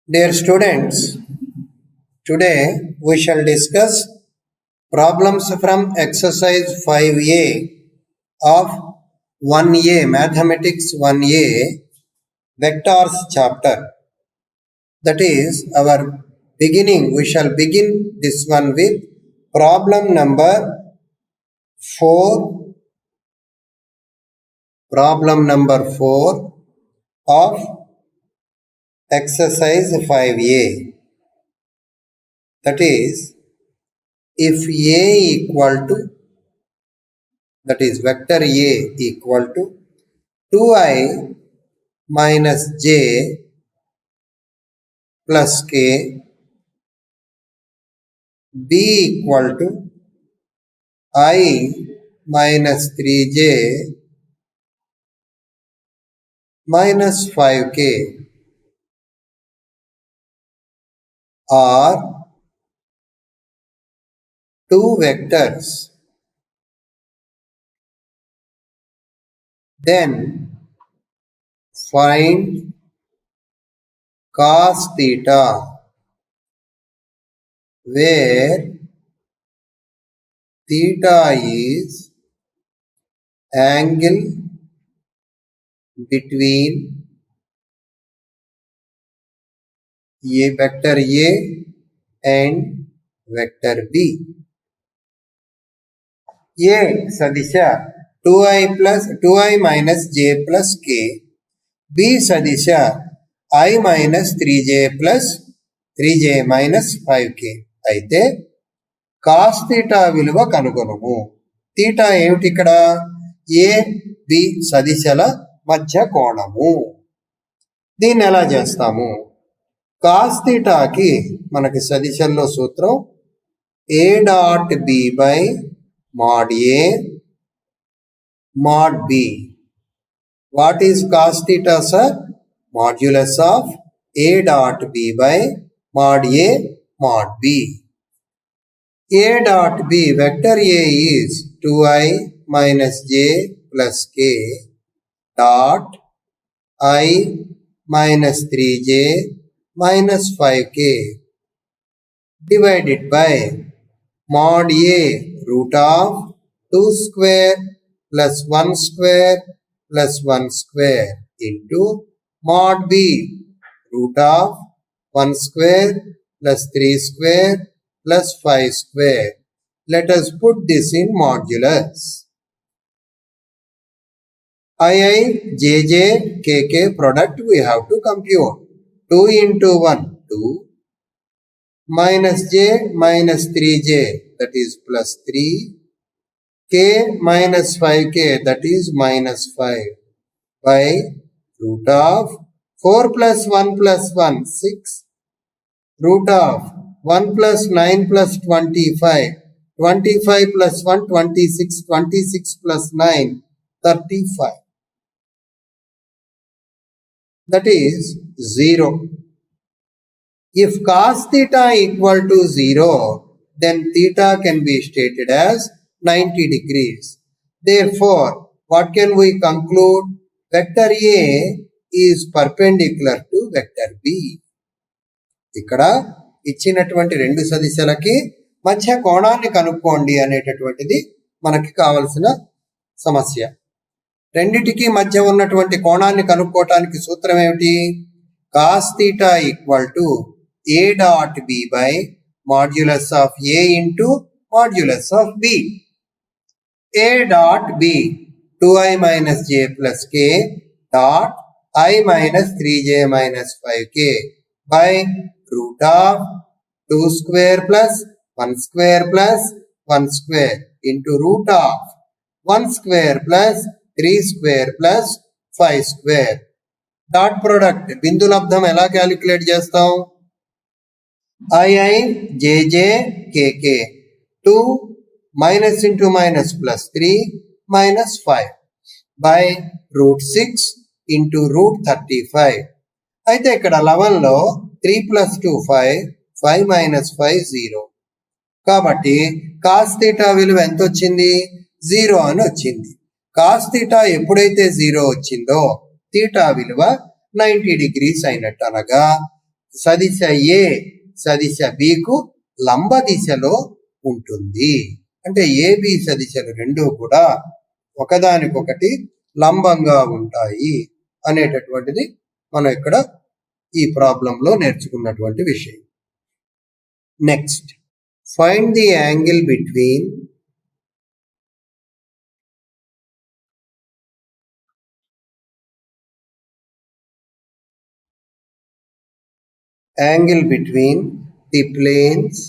Dear students, today we shall discuss problems from exercise 5A of 1A Mathematics 1A Vectors chapter. That is our beginning. We shall begin this one with problem number 4. Problem number 4 of exercise 5A. That is, if A equal to, that is vector A equal to 2i minus j plus k, B equal to I minus 3j minus 5k, are two vectors, then find cos theta, where theta is angle between A vector A and vector B. A sadisha 2i minus j plus k, B sadisha I minus 3j plus 3j minus 5k. అయితే cos theta విలువ కనుగొనుము. Theta ఏమిటి ఇక్కడ? A B సదిశల మధ్య కోణము. దీన్ని ఎలా చేస్తాము? Cos థీటాకి మనకి సదిశల్లో సూత్రం A dot B by mod A mod B. What is cos theta, sir? Modulus of A dot B by mod A mod B. A dot B, vector A is 2i minus j plus k dot I minus 3j minus 5k divided by mod A root of 2 square plus 1 square plus 1 square into mod B root of 1 square plus 3 square plus 5 square. Let us put this in modulus. JJ, KK product we have to compute. 2 into 1, 2. Minus j minus 3j, that is plus 3. K minus 5k, that is minus 5. By root of 4 plus 1 plus 1, 6. Root of 1 plus 9 plus 25. 25 plus 1, 26. 26 plus 9, 35. That is 0. If cos theta equal to 0, then theta can be stated as 90 degrees. Therefore, what can we conclude? Vector A is perpendicular to vector B. ఇక్కడ ఇచ్చినటువంటి రెండు సదిశలకి మధ్య కోణాన్ని కనుక్కోండి అనేటటువంటిది మనకి కావలసిన సమస్య. రెండిటికి మధ్య ఉన్నటువంటి కోణాన్ని కనుక్కోవటానికి సూత్రం ఏమిటి? Cos theta equal to A dot B by modulus of A into modulus of B. A dot B 2i minus j plus k dot I minus 3j minus 5k by root of 2 square plus 1 square plus 1 square into root of 1 square plus 3 square plus 5 square. Dot product బిందు లబ్ధం ఎలా calculate చేస్తాం? JJ KK 2 minus into minus plus 3 minus 5 by root 6 into root 35. అయితే ఇక్కడ 11లో 3 plus 2 5, 5 minus 5 0. కాబట్టి cos theta విలువ ఎంత వచ్చింది? 0 అని వచ్చింది. కాస్ థీటా ఎప్పుడైతే 0 వచ్చిందో థీటా విలువ 90 degrees అయినట్టు. అనగా సదిశ ఏ సదిశ బికు లంబ దిశలో ఉంటుంది. అంటే ఏబి సదిశలు రెండు కూడా ఒకదానికొకటి లంబంగా ఉంటాయి అనేటటువంటిది మనం ఇక్కడ ఈ ప్రాబ్లంలో నేర్చుకున్నటువంటి విషయం. Next, find the angle between the planes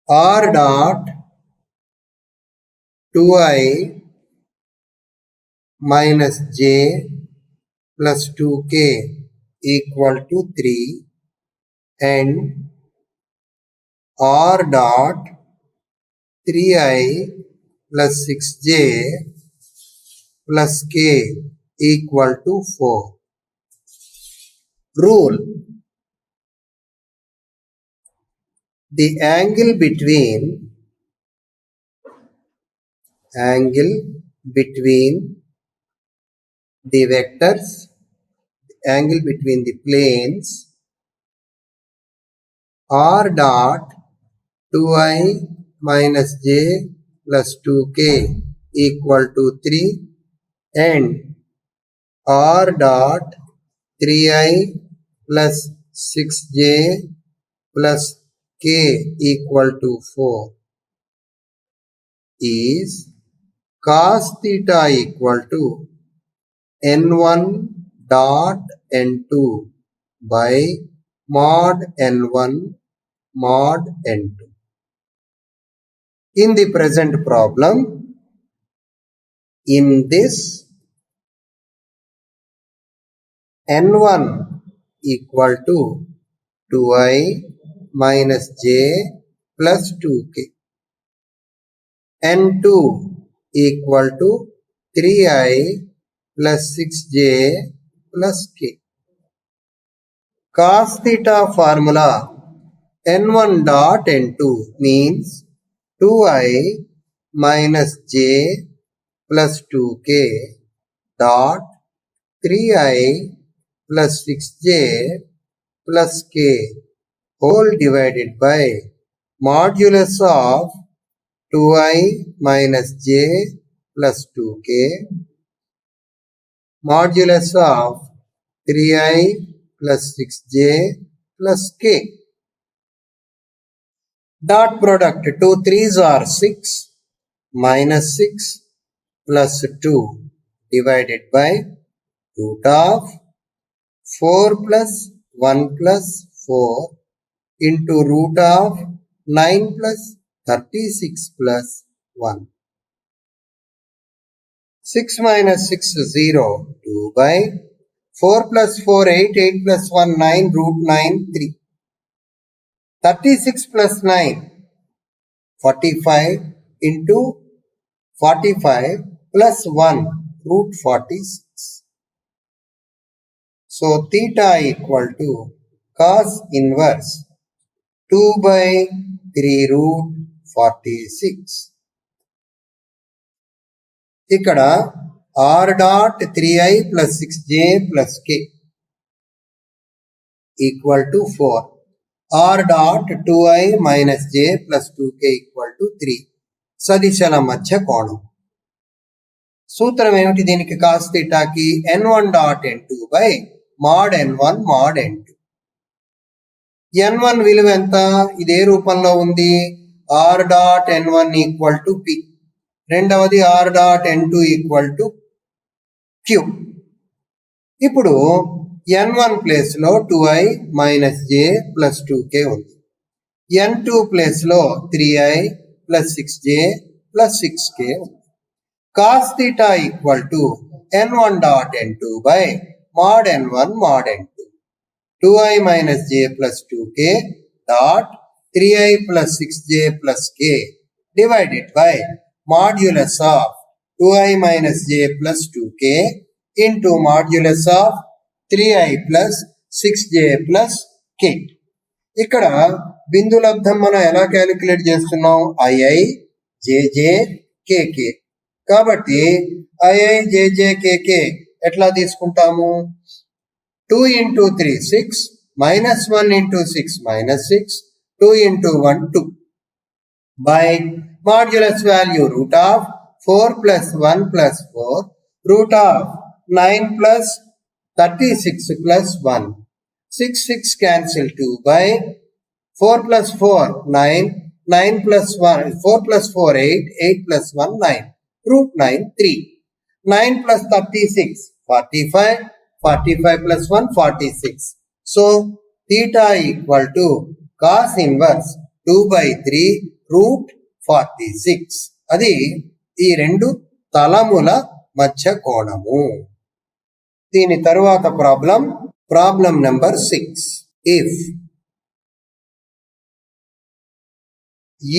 r dot 2i minus j plus 2k equal to 3 and r dot 3i plus 6j plus k equal to 4. Rule: the angle between the vectors, angle between the planes r dot 2i minus j plus 2k equal to 3 and r dot 3i plus 6j plus k equal to 4 is cos theta equal to n1 dot n2 by mod n1 mod n2. In the present problem, in this n1 equal to 2i minus j plus 2k, n2 equal to 3i plus 6j plus k. Cos theta formula n1 dot n2 means 2i minus j plus 2k dot 3i plus 6j plus k whole divided by modulus of 2i minus j plus 2k modulus of 3i plus 6j plus k. Dot product 2 3s are 6 minus 6 plus 2 divided by root of 4 plus 1 plus 4 into root of 9 plus 36 plus 1. 6 minus 6 0, 2 by 4 plus 4 8, 8 plus 1 9, root 9 3. 36 plus 9, 45 into 45 plus 1, root 46. So theta equal to cos inverse 2 by 3 root 46. ఇక్కడ r dot 3i plus 6j plus k equal to 4. r dot 2i minus j plus 2k equal to 3. సదిశల మధ్య కోణం. సూత్రం ఏమిటి దీనికి? cos థీటాకి n1 dot n2 by mod n1 mod n2. n1 విలువ ఎంత? ఇదే రూపంలో ఉంది. r dot n1 equal to p. రెండవది r dot n2 equal to q. ఇప్పుడు n1 ప్లేస్ లో 2i minus j plus 2k ఉంది. n2 ప్లేస్ లో 3i plus 6j plus 6k ఉంది. cos theta equal to n1 dot n2 by mod n1 mod n2. 2i minus j plus 2k dot 3i plus 6j plus k divided by modulus of 2i minus j plus 2k into modulus of 3i plus 6j plus k. ఇక్కడ బిందు లబ్ధం మనం ఎలా calculate చేస్తున్నాం? i jj kk. కాబట్టి i jj kk ఎట్లా తీసుకుంటాము? 2 into 3 6 minus 1 into 6 minus 6 2 into 1 2 by modulus value root of 4 plus 1 plus 4 root of 9 plus 36 plus 1 6 6 cancel 2 by 4 plus 4 9 9 plus 1 4 plus 4 8 8 plus 1 9 root 9 3 9 plus 36 45 45 plus 1 46. So theta equal to cos inverse 2 by 3 root 46. అది ఈ రెండు తలముల మధ్య కోణము. దీని తరువాత problem number 6. If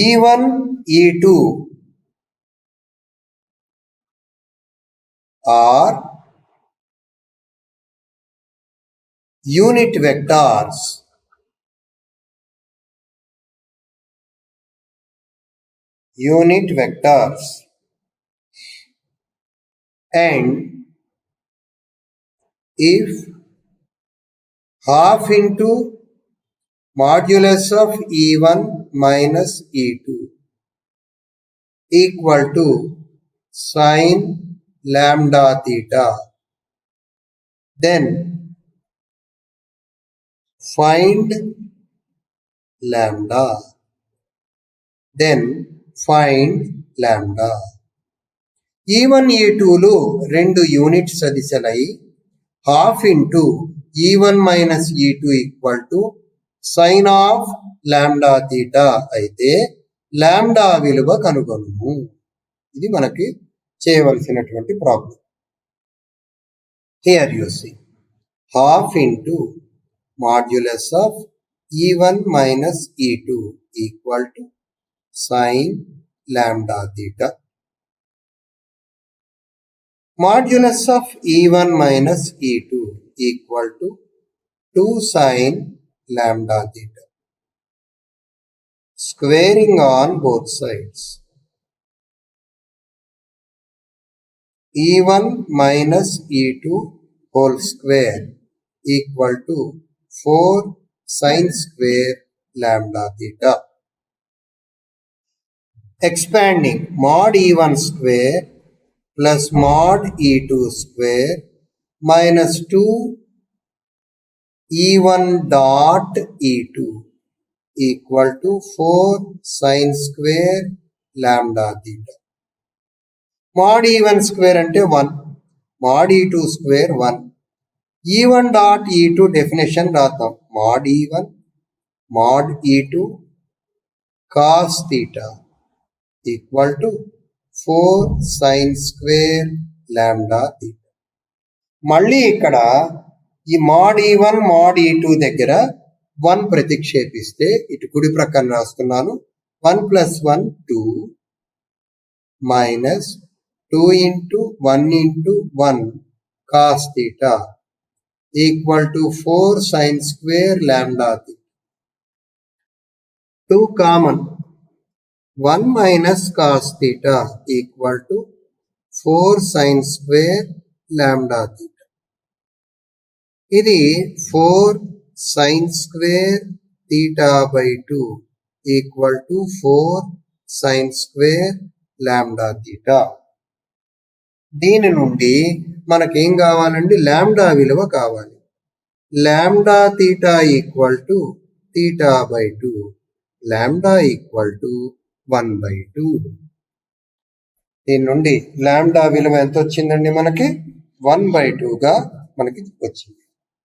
E1 E2 are unit vectors and if half into modulus of E1 minus E2 equal to sin lambda theta, then find lambda. E1 E2లు రెండు unit సదిశలై half into E1 minus E2 equal to sine of lambda theta అయితే లాంబ్డా విలువ కనుగొనుము. ఇది మనకి చేయవలసినటువంటి ప్రాబ్లం. Here you see half into modulus of E1 minus E2 equal to sin lambda theta. Modulus of E1 minus E2 equal to 2 sin lambda theta. Squaring on both sides. E1 minus E2 whole square equal to 4 sin square lambda theta. Expanding mod E1 square plus mod E2 square minus 2 E1 dot E2 equal to 4 sin square lambda theta. Mod E1 square ante 1, mod E2 square 1. E1 dot E2 definition రాద్దాం. mod E1 mod E2 cos theta equal to 4 sin square lambda theta. మళ్ళీ ఇక్కడ ఈ mod E1 mod E2 దగ్గర 1 ప్రతిక్షేపిస్తే ఇటు కుడి ప్రక్కన రాస్తున్నాను. 1 plus 1 2 minus 2 into 1 into 1 cos theta equal to 4 sin square lambda theta. 2 common. 1 minus cos theta equal to 4 sin square lambda theta. ఇది 4 sin square theta by 2 equal to 4 sin square lambda theta. దీని నుండి మనకేం కావాలండి? Lambda విలువ కావాలి. Lambda theta equal to theta by 2, lambda equal to 1/2. దీని నుండి lambda విలువ ఎంత వచ్చిందండి? మనకి 1/2గా మనకి వచ్చింది.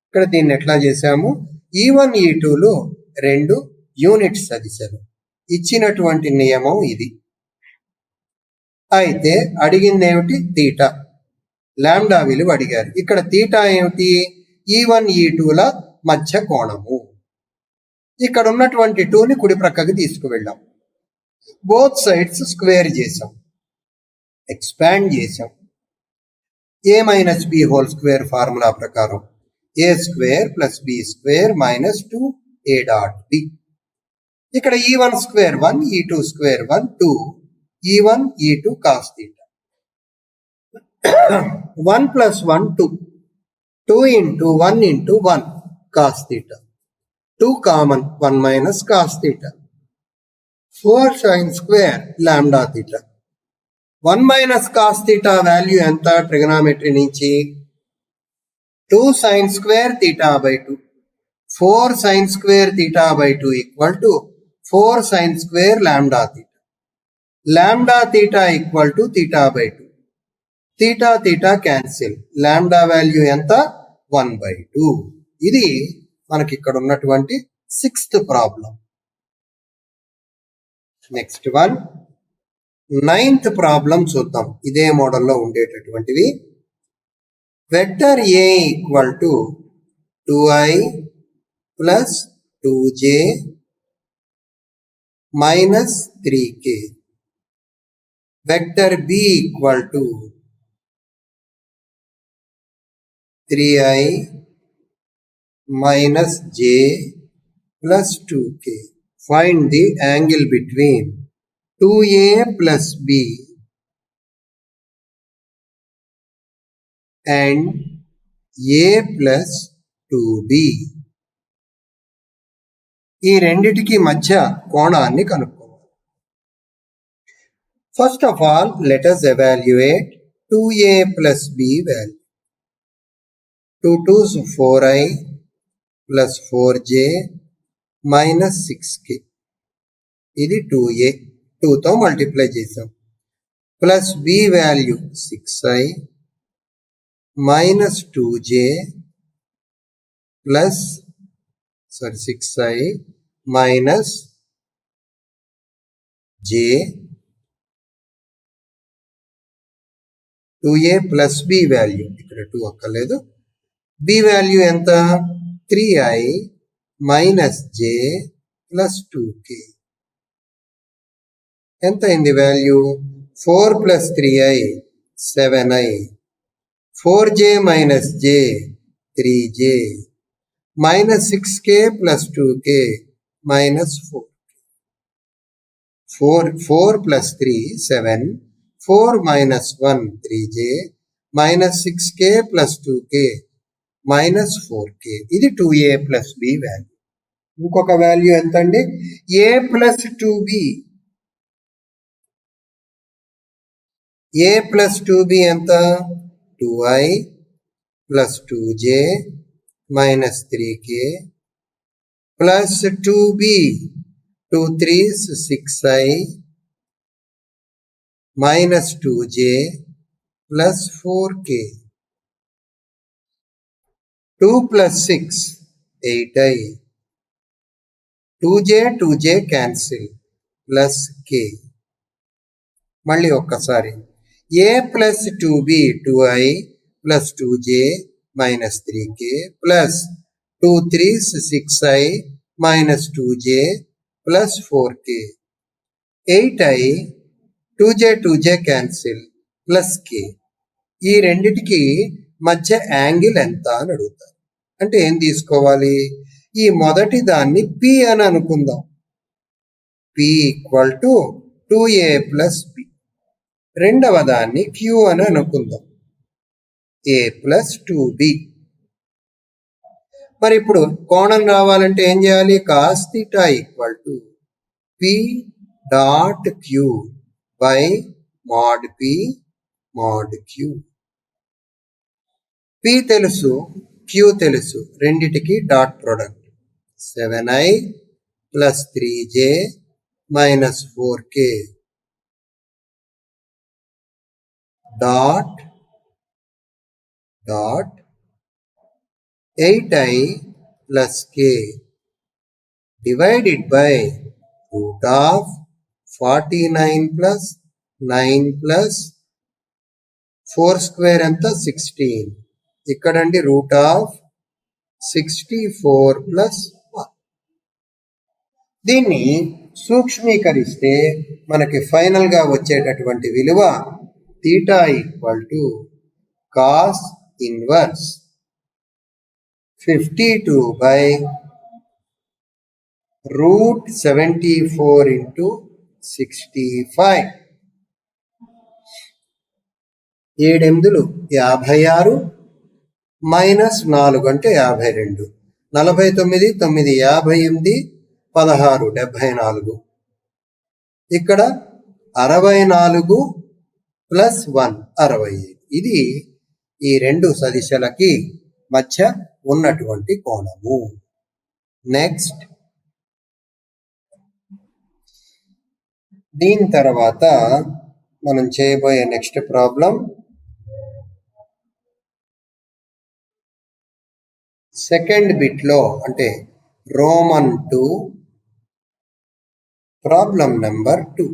ఇక్కడ దీన్ని ఎట్లా చేసాము? E1 E2లు రెండు యూనిట్ సదిశలు. ఇచ్చినటువంటి నియమం ఇది. అయితే అడిగింది ఏమిటి? థీటా. లాంబ్డా విలువ అడిగారు. ఇక్కడ థీటా ఏమిటి? E1 E2ల మధ్య కోణము. ఇక్కడ ఉన్నటువంటి 2ని కుడి ప్రక్కకి తీసుకువెళ్ళాం. బోత్ సైడ్స్ స్క్వేర్ చేసాం, ఎక్స్పాండ్ చేసాం. a minus b whole square formula ప్రకారం a square plus b square minus 2a dot b. ఇక్కడ E1 square 1, E2 square 1, 2 E1 E2 cos theta. 1 plus 1 2. 2 into 1 into 1 cos theta. 2 common 1 minus cos theta. 4 sin square lambda theta. 1 minus cos theta value enta trigonometry nunchi 2 sin square theta by 2. 4 sin square theta by 2 equal to 4 sin square lambda theta. Lambda theta equal to theta by 2. Theta theta cancel. Lambda value enta 1 by 2. ఇది మనకి ఇక్కడ ఉన్నటువంటి 6th problem. Next one 9th problem చూద్దాం. ఇదే మోడల్లో ఉండేటటువంటివి. Vector A equal to 2i plus 2j minus 3k. Vector B equal to 3i minus j plus 2k. Find the angle between 2a plus b and a plus 2b. ఈ రెండిటికి మధ్య కోణాన్ని కనుక్కోవాలి. First of all, let us evaluate 2a plus b value. 2 2s 4i plus 4j minus 6k. ఇది 2a. 2తో multiply చేసాం. Plus b value 6i minus 2j plus 6i minus j 2a plus b value ఇక్కడ 2 అక్కర్లేదు. b value ఎంత 3i minus j plus 2k. ఎంత అయింది value 4 plus 3i 7i 4j minus j 3j minus 6k plus 2k minus 4 plus 3 7 4 minus 1 3j minus 6k plus 2k minus 4k. ఇది 2a plus b value. ఇంకొక value ఎంత అండి a plus 2b. a plus 2b ఎంత 2i plus 2j minus 3k plus 2b 2 3s 6i minus 2j plus 4k. 2 plus 6 8i 2j cancel plus k. మళ్ళీ ఒక్కసారి a plus 2b 2i plus 2j minus 3k plus 2 3s 6i minus 2j plus 4k. 8i 2j cancel plus k. ఈ రెండిటికి మధ్య angle ఎంత అని అడుగుతారు. అంటే ఏం తీసుకోవాలి? ఈ మొదటి దాన్ని p అని అనుకుందాం. p equal to 2a plus b. రెండవ దాన్ని q అని అనుకుందాం. a plus 2b. మరి ఇప్పుడు కోణం రావాలంటే ఏం చేయాలి? Cos theta equal to p dot q by mod p mode q. p తెలుసు, q తెలుసు, రెండిటికి dot product 7i plus 3j minus 4k dot 8i plus k divided by root of 49 plus 9 plus 4 square ఎంత 16. ఇక్కడండి root of 64 plus 1. దీన్ని సూక్ష్మీకరిస్తే మనకి final గా వచ్చేటటువంటి విలువ theta equal to cos inverse 52 by root 74 into 65. 7 ఎనిమిదిలు 56 minus 4 అంటే 52. 49 9 58 16 74. ఇక్కడ 64 plus 1 65. ఇది ఈ రెండు సదిశలకి మధ్య ఉన్నటువంటి కోణము. నెక్స్ట్ దీని తర్వాత మనం చేయబోయే నెక్స్ట్ ప్రాబ్లం సెకండ్ బిట్లో అంటే Roman 2 problem number 2.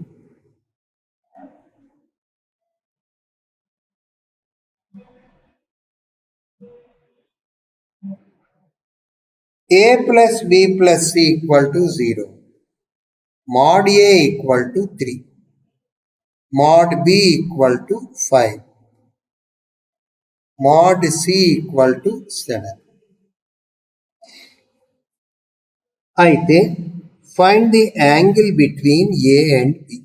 a plus b plus c equal to 0. Mod a equal to 3. Mod b equal to 5. Mod c equal to 7. అయితే find the angle between a and b.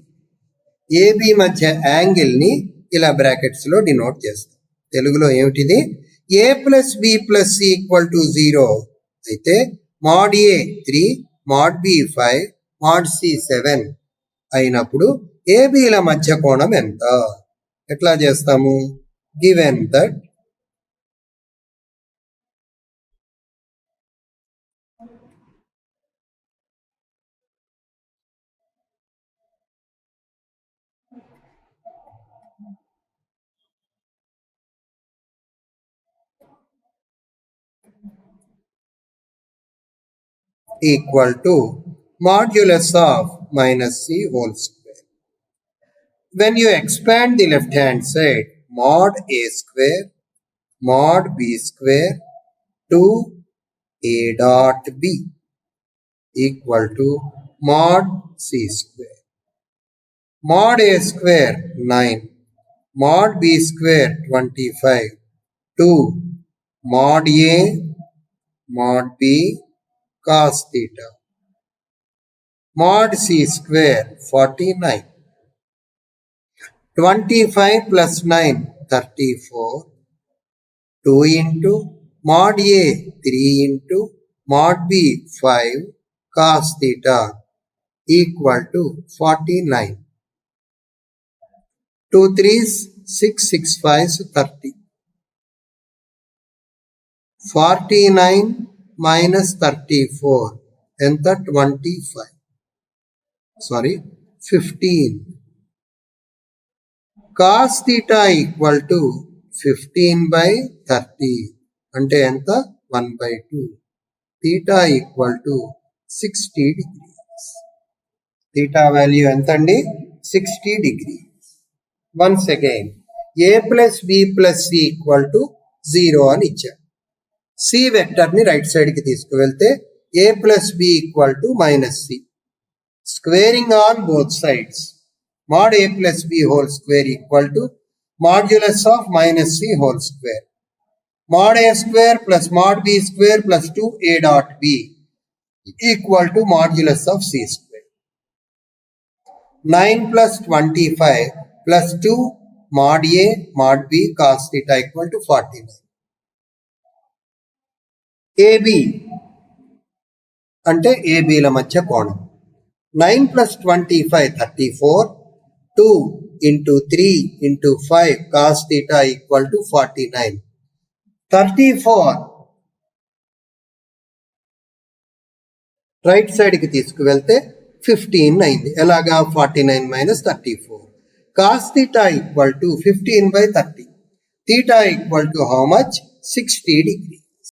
ab మధ్య angle ని ఇలా brackets లో denote చేస్తాం. తెలుగులో ఏమిటిది? a plus b plus c equal to 0 అయితే mod a 3 mod b 5 mod c 7 అయినప్పుడు ab ల మధ్య కోణం ఎంత? ఎట్లా చేస్తాము? given that equal to modulus of minus c whole square. When you expand the left hand side, mod a square mod b square to a dot b equal to mod c square. Mod a square 9 mod b square 25 to mod a mod b cos theta. Mod c square 49. 25 plus 9 34. 2 into mod a 3 into mod b 5 cos theta equal to 49. 2 3s 6 6 5s 30. 49 minus 34 enter 25. Sorry 15. Cos theta equal to 15 by 30 అంటే ఎంత? 1/2. theta equal to 60 degrees. theta value ఎంత అండి? 60 degrees. Once again a plus b plus c equal to 0 అని ఇచ్చారు. c vector ని right side కి తీసుకువెళ్తే a plus b equal to minus c. Squaring on both sides. Mod a plus b whole square equal to modulus of minus c whole square. Mod a square plus mod b square plus 2a dot b equal to modulus of c square. 9 plus 25 plus 2 mod a mod b cos theta equal to 49. ab అంటే ab ల మధ్య కోణం. 9 plus 25 34. 2 into 3 into 5 cos theta equal to 49. 34 right side కి తీసుకువెళ్తే 15 అయింది. ఎలాగా? 49 minus 34. cos theta equal to 15 by 30. theta equal to how much? 60 degrees.